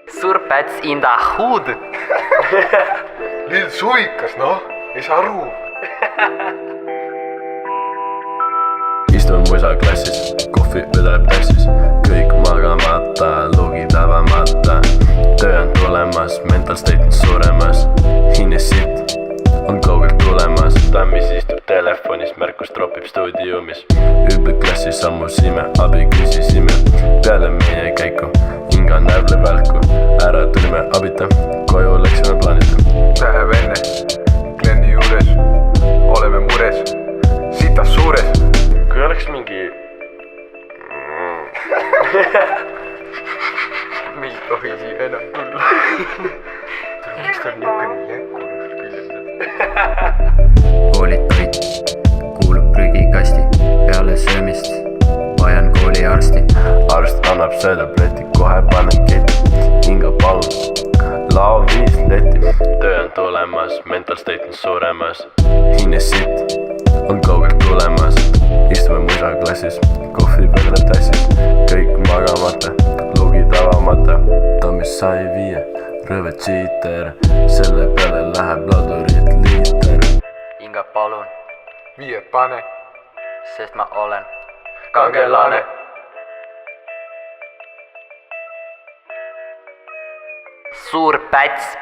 Suur päts in the hood. Lill suvikas, noh, ei saa aru. Istume musaklassis, kohvi vedeleb tassis, kõik magamata, lugid avamata. Töö on tulemas, mental state on suremas, hinne sitt on kaugelt tulemas. Tammis istub telefonis, märkus tropib stuudiumis. Ülbeklassis sammusime, abi küsisime, peale meie käiku hinga näevle välku. Ära tulime abita, koju läksime plaanita. Päev enne, Glenni juures, oleme mures, sitas suures. Kui oleks mingi... Me ei tohi siin enam tulla. Miks ta on niukene jäkkunud küljendab? Koolid toit kuulub prügikasti, peale söömist vajan kooliarsti. Arst annab söödapleti, kohe panen keti, hinga palun, lao 5 leti. Töö on tulemas, mental state on suremas, hinne sitt on kaugelt tulemas. Istume musaklassis, kohvi vedeleb tassis, kõik magamata, lugid avamata. Tammis sai viie, rõve cheater, selle peale läheb ladurit liiter. Inga palun, Viied pane, sest ma olen kangelane. suur päts.